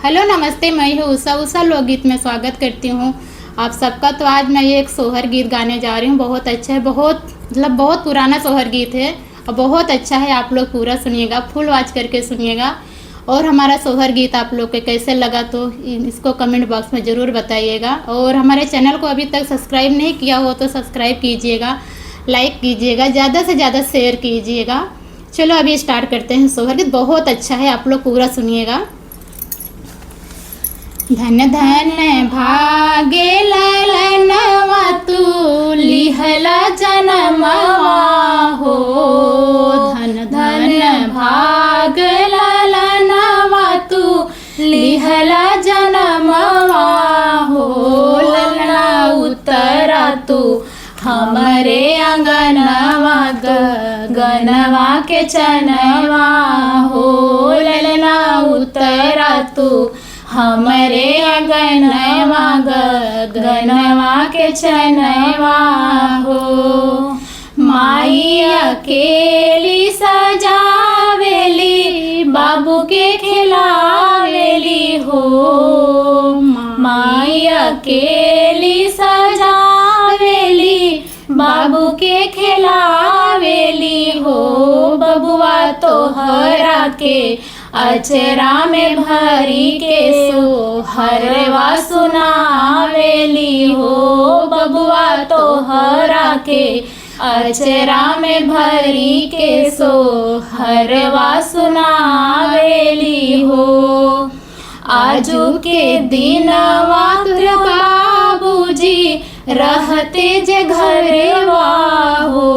Hello नमस्ते, मैं हूँ उषा लोकगीत में स्वागत करती हूँ आप सबका। तो आज मैं ये एक सोहर गीत गाने जा रही हूँ। बहुत अच्छा है, बहुत पुराना सोहर गीत है और बहुत अच्छा है। आप लोग पूरा सुनिएगा, फुल वॉच करके सुनिएगा। और हमारा सोहर गीत आप लोग को कैसे लगा तो इसको कमेंट बॉक्स में ज़रूर बताइएगा। और हमारे चैनल को अभी तक सब्सक्राइब नहीं किया हो तो सब्सक्राइब कीजिएगा, लाइक कीजिएगा, ज़्यादा से ज़्यादा शेयर कीजिएगा। चलो अभी स्टार्ट करते हैं। सोहर गीत बहुत अच्छा है, आप लोग पूरा सुनिएगा। धन धन भागे ललनवा तू लिहला जनमवा हो। धन धन भाग ललनवा तू लिहला जनमवा हो। ललना उतरा तू हमारे अंगनवा गनवा के चनवा हो। ललना उतरा तू हमारे गनवा गनवा के चनवा हो। माई अकेली सजावेली बाबू के खिलावेली हो। माई अकेली सजावेली बाबू के खिलावेली हो। बबुआ तोहरा के अचरा में भरी के सोहरवा सुनावेली हो। बबुआ तोहरा के अचरा में भरी के सोहरवा सुनावेली हो। आजू के दिनवा बाबूजी रहते जे घरवा हो।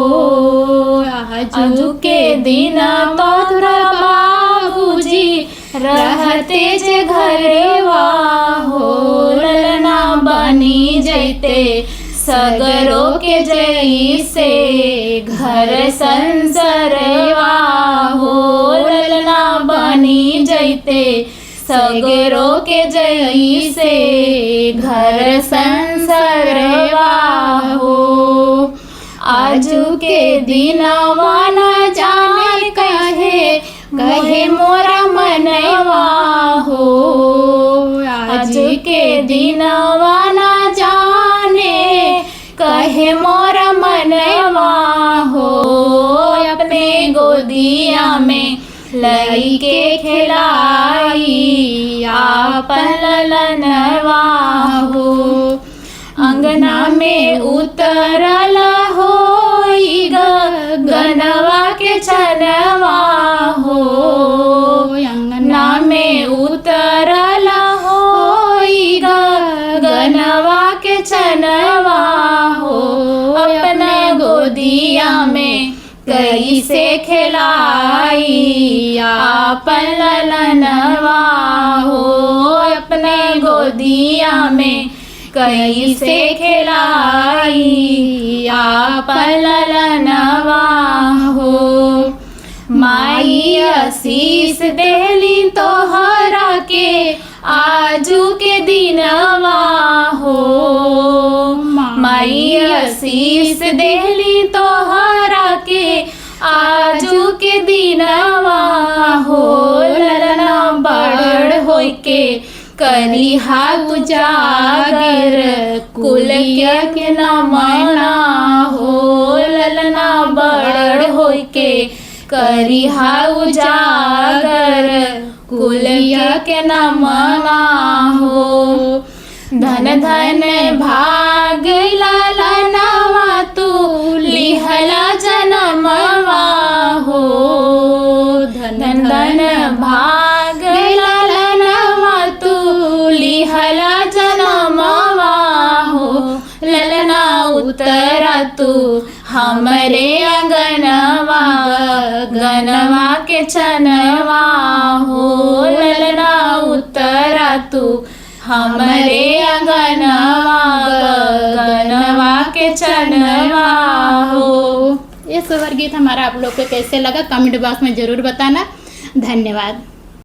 आजू के दिन बाबूजी रहते जे घरवा हो। ललना बनी जैते सगरो के जैसे घर संसरवा हो। ललना बनी जैते सगरो के जैसे घर संसरवा हो। आजू के दिनवा न जाने कहे मोरा मनवा हो। आज के दिनवा न जाने कहे मोरा मनवा हो। अपने गोदिया में लई के खिलाई आपन ललनवा हो। अंगना में उतरल हो गनवा के चनवा हो। अंगना में उतरल हो गनवा के चनवा हो। अपना गोदिया में कैसे खिलाई आपन ललनवा हो। अपने गोदिया में कैसे खिलाई आपन ललनवा हो। माई आशीष देली तोहरा के आजू के दिनवा हो। माई आशीष देली तोहरा के आजू के दिनवा हो। ललना बड़ होई के करी हाथ जागर कुल के न मना हो। ललना बड़ होई के करी हाउ जागर कुल के न मना हो। धन धन भाग ललनवा तू लिहला जनमवा हो। धन धन भाग ललनवा तू लिहला जनमवा हो। ललना उतरा तू हमरे अंगनवा गनवा के चनवा हो। ललना उतरा तू हमरे अंगनवा गनवा के चनवा हो। ये सोहर गीत हमारा आप लोग को कैसे लगा कमेंट बॉक्स में ज़रूर बताना। धन्यवाद।